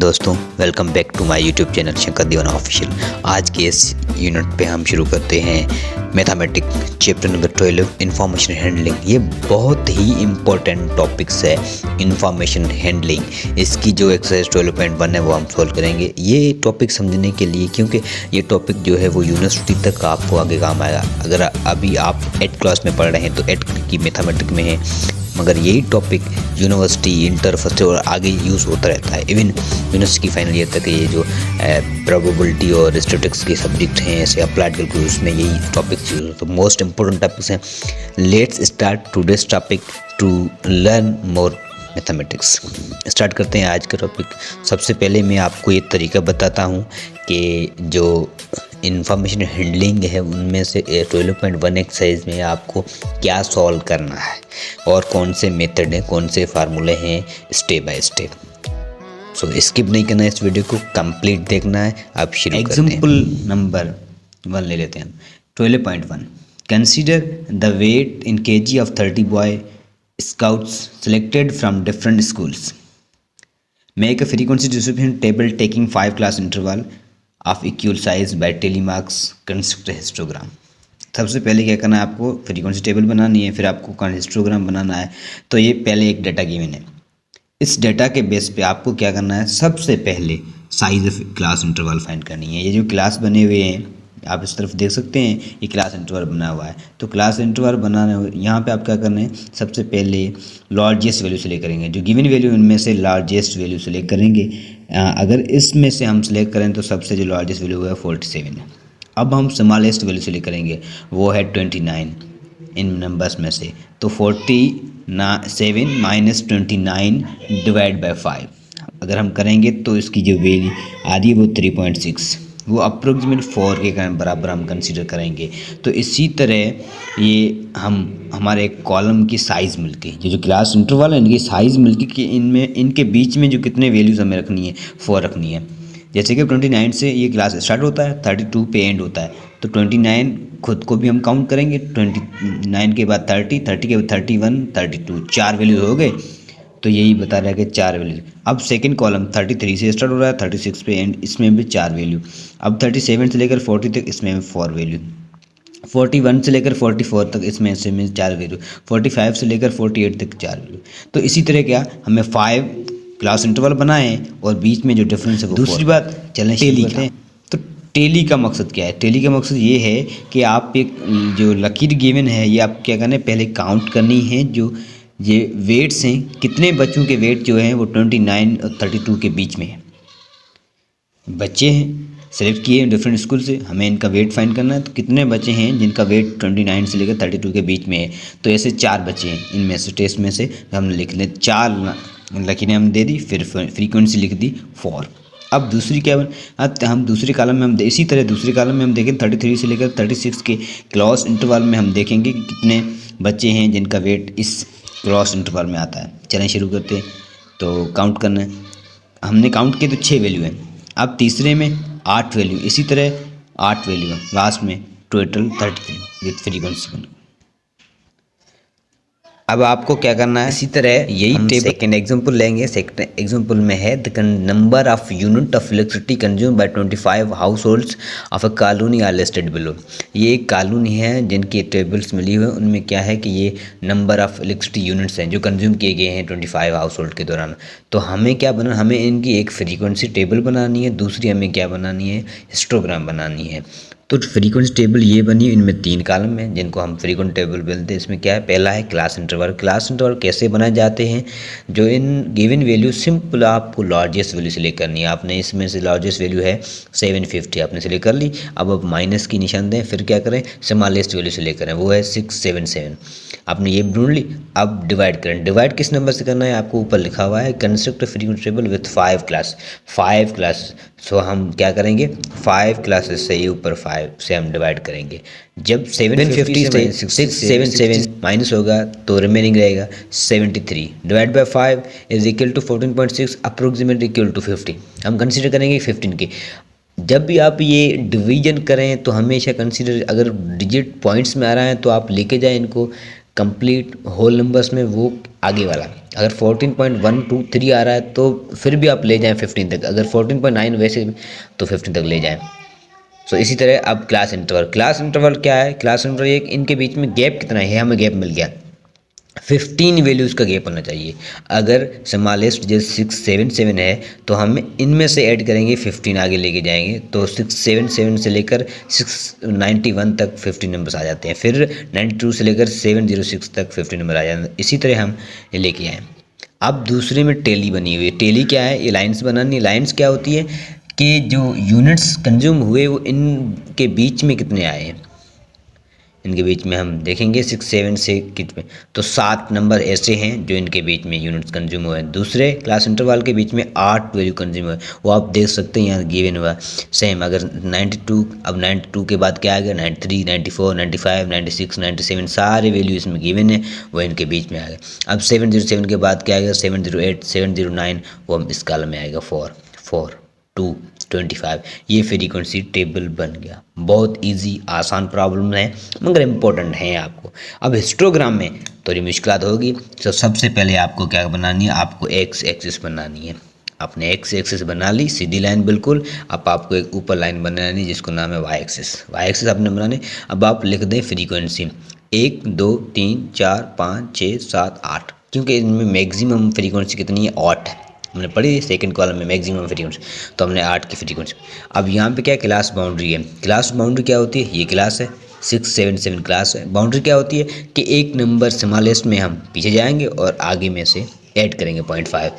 दोस्तों, welcome back to my YouTube channel Shankar Deewana official. आज के इस यूनिट पे हम शुरू करते हैं mathematics chapter number 12 information handling. ये बहुत ही इम्पोर्टेंट टॉपिक्स है इंफॉर्मेशन हैंडलिंग। इसकी जो एक्सरसाइज 12.1 है वो हम सॉल्व करेंगे। ये टॉपिक समझने के लिए, क्योंकि ये टॉपिक जो है वो यूनिवर्सिटी तक आपको आगे काम आएगा। अगर अभी आप 8th क्लास में पढ़ रहे हैं तो 8th की मैथमेटिक्स में है, मगर यही टॉपिक यूनिवर्सिटी, इंटर, फर्स्ट और आगे यूज़ होता रहता है। इवन यूनिवर्सिटी फाइनल ईयर तक ये जो प्रोबेबिलिटी और स्टैटिस्टिक्स के सब्जेक्ट हैं, ऐसे अप्लाइड कैलकुलस में यही टॉपिक्स यूज होते हैं। मोस्ट इंपॉर्टेंट टॉपिक्स हैं। Let's start today's topic to learn more mathematics. Start करते हैं आज का टॉपिक। सबसे पहले मैं आपको ये तरीका बताता हूँ कि जो इंफॉर्मेशन हैंडलिंग है उनमें से 12.1 एक्सरसाइज में आपको क्या सॉल्व करना है और कौन से मेथड हैं, कौन से फार्मूले हैं, step by step. So skip नहीं करना है, इस वीडियो को कंप्लीट देखना है। आप शुरू करते हैं। एग्जाम्पल नंबर 1 ले लेते हैं। 12.1 consider the weight in KG of 30 boy scouts selected from different schools. Make a frequency distribution table taking 5 class interval of equal size by telemarks. Construct a histogram. सबसे पहले क्या करना है, आपको फ्रीक्वेंसी टेबल बनानी है, फिर आपको हिस्टोग्राम बनाना है। तो ये पहले एक डाटा गिवन है। इस डाटा के बेस पे आपको क्या करना है, सबसे पहले size of class interval find करनी है। ये जो क्लास बने हुए हैं आप इस तरफ देख सकते हैं, ये क्लास इंटरवल बना हुआ है। तो क्लास इंटरवल बनाने यहाँ पे आप क्या करना है, सबसे पहले लार्जेस्ट वैल्यू सेलेक्ट करेंगे। जो गिवन वैल्यू इनमें से लार्जेस्ट वैल्यू सेलेक्ट करेंगे। अगर इसमें से हम सेलेक्ट करें तो सबसे जो लार्जेस्ट वैल्यू है 47 है। अब हम स्मॉलेस्ट वैल्यू सेलेक्ट करेंगे, वो है 29 इन नंबर्स में से। तो 47 माइनस 29 डिवाइड बाई 5 अगर हम करेंगे तो इसकी जो वैल्यू आ रही है वो 3.6, वो अप्रोक्सीमेट 4 के बराबर हम कंसीडर करेंगे। तो इसी तरह ये हमारे एक कॉलम की साइज़ मिलके, जो क्लास इंटरवल है इनकी साइज़ मिलके कि इनमें इनके बीच में जो कितने वैल्यूज़ हमें रखनी है 4 रखनी है। जैसे कि 29 से ये क्लास स्टार्ट होता है, 32 पे एंड होता है। तो 29 खुद को भी हम काउंट करेंगे, 29 के बाद 30, 30 के बाद 31, 32, 4 वैल्यूज हो गए। तो यही बता रहा है कि 4 वैल्यू। अब सेकंड कॉलम 33 से स्टार्ट हो रहा है, 36 पे एंड, इसमें भी 4 वैल्यू। अब 37 से लेकर 40 तक इसमें 4 वैल्यू। 41 से लेकर 44 तक इसमें 4 वैल्यू। 45 से लेकर 48 तक 4 वैल्यू। तो इसी तरह क्या हमें 5 क्लास इंटरवल बनाए और बीच में जो डिफरेंस है वो। दूसरी बात, चलें टेली करते हैं। तो टेली का मकसद क्या है? टेली का मकसद ये है कि आप एक जो लकीर गिवन है ये आप क्या करना है, पहले काउंट करनी है। जो ये वेट्स हैं, कितने बच्चों के वेट जो हैं वो 29 और 32 के बीच में है। बच्चे हैं सेलेक्ट किए डिफरेंट स्कूल से, हमें इनका वेट फाइंड करना है। तो कितने बच्चे हैं जिनका वेट 29 से लेकर 32 के बीच में है? तो ऐसे 4 बच्चे हैं इनमें से, टेस्ट में से हमने लिख लें 4 लकीरें हम दे दी, फिर फ्रीक्वेंसी लिख दी 4। अब दूसरी क्या हम दूसरे कॉलम में हम इसी तरह दूसरे कॉलम में हम देखें 33 से लेकर 36 के क्लॉस इंटरवल में हम देखेंगे कि कितने बच्चे हैं जिनका वेट इस क्लॉस इंटरवल में आता है। चलें शुरू करते हैं। तो काउंट करना है, हमने काउंट किए तो 6 वैल्यू हैं। अब तीसरे में 8 वैल्यू, इसी तरह 8 वैल्यू है, लास्ट में टोटल 33 विथ फ्रीक्वेंसी। अब आपको क्या करना है, इसी तरह यही सेकंड एग्जांपल लेंगे। सेकंड एग्जांपल में है the number of unit of electricity consume by 25 households of a colony are listed below. ये एक कॉलोनी है जिनकी टेबल्स मिली हुई है, उनमें क्या है कि ये नंबर ऑफ इलेक्ट्रिसिटी यूनिट्स हैं जो कंज्यूम किए गए हैं 25 हाउस होल्ड के दौरान। तो हमें क्या बनाना, हमें इनकी एक फ्रीक्वेंसी टेबल बनानी है, दूसरी हमें क्या बनानी है, हिस्टोग्राम बनानी है। तो फ्रीक्वेंसी टेबल ये बनी, इनमें 3 कॉलम हैं जिनको हम फ्रीक्वेंसी टेबल बोलते हैं। इसमें क्या है, पहला है क्लास इंटरवल। क्लास इंटरवल कैसे बनाए जाते हैं, जो इन गिवन वैल्यू सिंपल आपको लार्जेस्ट वैल्यू सेलेक्ट करनी है। आपने इसमें से लार्जेस्ट वैल्यू है 750, आपने सेलेक्ट कर ली। अब माइनस की निशान दें, फिर क्या करें, स्मॉलेस्ट वैल्यू सेलेक्ट करें, वो है 677। आपने ये ढूंढ ली। अब डिवाइड करें। डिवाइड किस नंबर से करना है, आपको ऊपर लिखा हुआ है construct frequency table with 5 class. So हम क्या करेंगे, 5 क्लासेस से ये ऊपर 5 से हम डिवाइड करेंगे। जब 750 से 677 माइनस होगा तो रिमेनिंग रहेगा 73 divide by 5 is equal to 14.6 approximate equal to 15। हम कंसीडर करेंगे 15 के। जब भी आप ये डिवीजन करें तो हमेशा कंसीडर, अगर डिजिट पॉइंट्स में आ रहा है तो आप लेके जाएं इनको, कंप्लीट होल नंबर्स में वो आगे वाला। अगर 14.123 आ रहा है तो फिर भी आप ले जाएं 15 तक, अगर 14.9 वैसे तो 15 तक ले जाएं। सो इसी तरह अब क्लास इंटरवल क्या है? क्लास इंटरवल एक इनके बीच में गैप कितना है, हमें गैप मिल गया 15 वैल्यूज़ का गैप होना चाहिए। अगर स्मॉलेस्ट जैसे 677 है तो हम इनमें से ऐड करेंगे 15 आगे लेके जाएंगे तो 677 से लेकर 691 तक 15 नंबर्स आ जाते हैं, फिर 92 से लेकर 706 तक 15 नंबर आ जाते हैं। इसी तरह हम ये लेके आए। अब दूसरे में टेली बनी हुई है। टेली क्या है? ये लाइन्स बनानी। लाइन्स क्या होती है कि जो यूनिट्स कंज्यूम हुए वो इनके बीच में कितने आए हैं, इनके बीच में हम देखेंगे 6 7 से कितने, तो 7 नंबर ऐसे हैं जो इनके बीच में यूनिट्स कंज्यूम हुए हैं। दूसरे क्लास इंटरवल के बीच में 8 वैल्यू कंज्यूम हुए, वो आप देख सकते हैं यहाँ गिवन हुआ सेम। अगर 92, अब 92 के बाद क्या आ गया 93, 94, 95, 96, 97 सारे वैल्यू इसमें गिवन है, वो इनके बीच में आ गए। अब 707 के बाद क्या आएगा 708, 709, वो इस कॉलम में आएगा 4, 4, 2, 25। ये फ्रीक्वेंसी टेबल बन गया। बहुत इजी आसान प्रॉब्लम है मगर इम्पोर्टेंट है आपको। अब हिस्टोग्राम में थोड़ी मुश्किल होगी, तो सबसे पहले आपको क्या बनानी है, आपको एक्स एक्सिस बनानी है। आपने एक्स एक्सिस बना ली, सीधी लाइन बिल्कुल। अब आपको एक ऊपर लाइन बनानी जिसको नाम है वाई एक्सिस। वाई एक्सिस आपने बनानी। अब आप लिख दें फ्रीक्वेंसी 1 2 3 4 5 6 7 8, क्योंकि इनमें मैक्सिमम फ्रीक्वेंसी कितनी है 8 है, हमने पढ़ी सेकंड कॉलम में मैक्सिमम फ्रीक्वेंसी, तो हमने 8 की फ्रीक्वेंसी। अब यहाँ पे क्या क्लास बाउंड्री है? क्लास बाउंड्री क्या होती है? ये क्लास है 677 क्लास है। बाउंड्री क्या होती है कि एक नंबर स्मॉलेस्ट में हम पीछे जाएंगे और आगे में से ऐड करेंगे 0.5।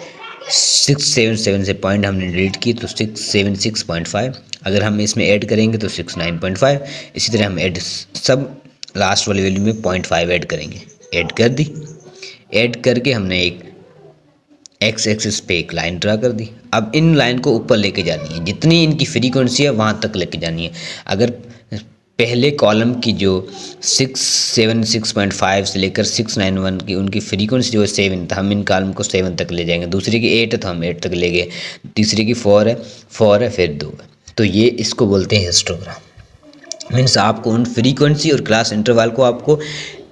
677 से पॉइंट हमने डिलीट की तो 676.5, अगर हम इसमें ऐड करेंगे तो 69.5। इसी तरह हम ऐड सब लास्ट वाली वैल्यू में 0.5 ऐड करेंगे। ऐड कर दी। ऐड करके हमने एक एक्स एक्सिस पे एक लाइन ड्रा कर दी। अब इन लाइन को ऊपर लेके जानी है, जितनी इनकी फ्रीक्वेंसी है वहाँ तक लेके जानी है। अगर पहले कॉलम की जो 676.5 से लेकर 691 की उनकी फ्रीक्वेंसी जो है 7, तो हम इन कॉलम को 7 तक ले जाएंगे। दूसरे की 8 है तो हम 8 तक ले गए। तीसरे की 4 है, 4 है, फिर 2 है। तो ये इसको बोलते हैं हिस्टोग्राम। मीन्स आपको उन फ्रीक्वेंसी और क्लास इंटरवल को आपको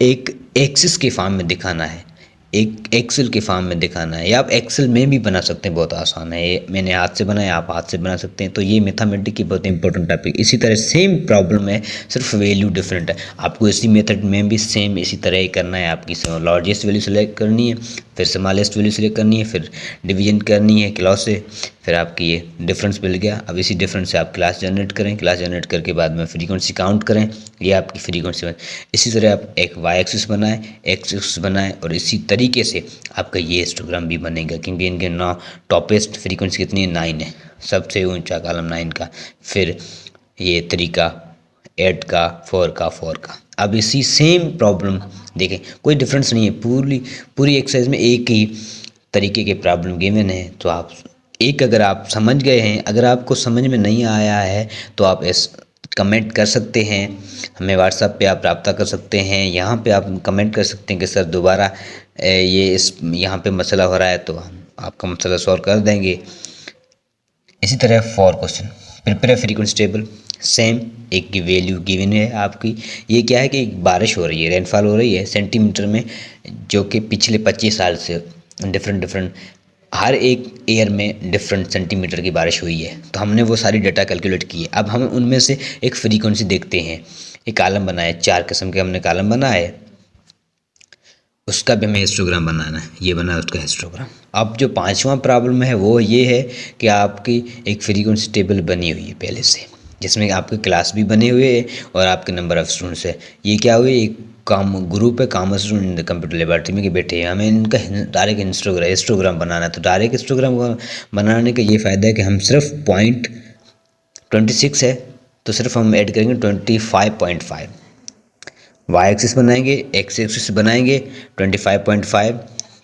एक एक्सिस के फॉर्म में दिखाना है, एक एक्सेल के फॉर्म में दिखाना है, या आप एक्सेल में भी बना सकते हैं, बहुत आसान है। ये मैंने हाथ से बनाया, आप हाथ से बना सकते हैं। तो ये मैथमेटिक की बहुत इंपॉर्टेंट टॉपिक। इसी तरह सेम प्रॉब्लम है, सिर्फ वैल्यू डिफरेंट है। आपको इसी मेथड में भी सेम इसी तरह ही करना है। आपकी लार्जेस्ट वैल्यू सेलेक्ट करनी है, फिर स्मॉलेस्ट वैल्यू सेलेक्ट करनी है, फिर डिवीजन करनी है क्लास से, फिर आपकी ये डिफरेंस मिल गया। अब इसी डिफरेंस से आप क्लास जनरेट करें, क्लास जनरेट करके बाद में फ्रीक्वेंसी काउंट करें, ये आपकी फ्रीक्वेंसी। इसी तरह आप एक वाई एक्सिस बनाएं, एक्स एक्सिस बनाएं, और इसी तरीके से आपका ये हिस्टोग्राम भी बनेगा, क्योंकि इनके टॉपेस्ट फ्रीक्वेंसी कितनी है 9 है, सबसे ऊंचा कॉलम 9 का, फिर ये 3 का, 8 का, 4 का, 4 का। अब इसी सेम प्रॉब्लम देखें, कोई डिफरेंस नहीं है, पूरी एक्सरसाइज में एक ही तरीके के प्रॉब्लम गिवन है। तो आप एक, अगर आप समझ गए हैं, अगर आपको समझ में नहीं आया है तो आप कमेंट कर सकते हैं, हमें व्हाट्सएप पे आप रब्ता कर सकते हैं। यहाँ पे आप कमेंट कर सकते हैं कि सर दोबारा ये यहाँ पे मसला हो रहा है, तो हम आपका मसला सॉल्व कर देंगे। इसी तरह 4 question, prepare frequency table, same एक की वैल्यू गिवन है आपकी। ये क्या है कि बारिश हो रही है, रेनफॉल हो रही है सेंटीमीटर में, जो कि पिछले 25 साल से डिफरेंट हर एक ईयर में डिफरेंट सेंटीमीटर की बारिश हुई है। तो हमने वो सारी डाटा कैलकुलेट की है। अब हम उनमें से एक फ्रीक्वेंसी देखते हैं। एक कॉलम बनाए, 4 किस्म के हमने कॉलम बनाए, उसका भी हमें हिस्टोग्राम बनाना है। ये बना है उसका हिस्टोग्राम। अब जो 5वां प्रॉब्लम है वो ये है कि आपकी एक फ्रीक्वेंसी टेबल बनी हुई है पहले से, जिसमें आपके क्लास भी बने हुए हैं और आपके नंबर ऑफ़ स्टूडेंट्स है। ये क्या हुए, एक ग्रुप है कॉमर्स स्टूडेंट कंप्यूटर लेबोरेटरी में के बैठे हैं। हमें इनका डायरेक्ट हिस्टोग्राम बनाना है। तो डायरेक्ट हिस्टोग्राम बनाने का ये फ़ायदा है कि हम सिर्फ पॉइंट 26 है तो सिर्फ हम ऐड करेंगे 25.5। वाई एक्सिस बनाएंगे, एक्स एक्सिस बनाएंगे, 25.5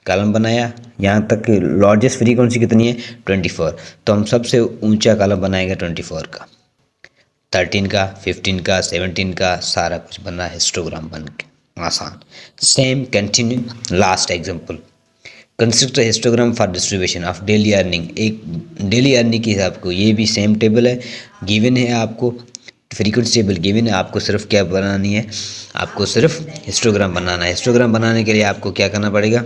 कॉलम बनाया। यहाँ तक कि लार्जेस्ट फ्रीक्वेंसी कितनी है 24, तो हम सबसे ऊंचा कॉलम बनाएंगे 24 का, 13 का, 15 का, 17 का, सारा कुछ बना हिस्टोग्राम बन के आसान। Same continue. Last example, construct histogram for distribution of daily earning. एक डेली अर्निंग की आपको ये भी सेम टेबल है, गिवन है आपको फ्रीक्वेंसी टेबल गिवन है, आपको सिर्फ क्या बनानी है, आपको सिर्फ हिस्टोग्राम बनाना है। हिस्टोग्राम बनाने के लिए आपको क्या करना पड़ेगा,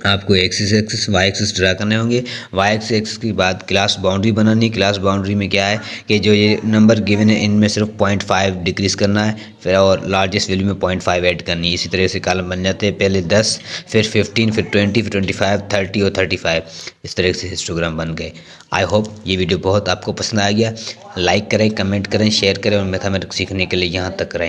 आपको एक्सिस वाई एक्सिस ड्रा करने होंगे। वाई एक्सिस के बाद क्लास बाउंड्री बनानी है। क्लास बाउंड्री में क्या है कि जो ये नंबर गिवन है इनमें सिर्फ 0.5 डिक्रीज करना है, फिर और लार्जेस्ट वैल्यू में 0.5 ऐड करनी है। इसी तरह से कॉलम बन जाते हैं, पहले 10, फिर 15, फिर 20, फिर 25, 30 और 35। इस तरह से हिस्टोग्राम बन गए। आई होप ये वीडियो बहुत आपको पसंद आ गया। लाइक करें, कमेंट करें, शेयर करें और मैथमेटिक्स सीखने के लिए यहाँ तक रहें।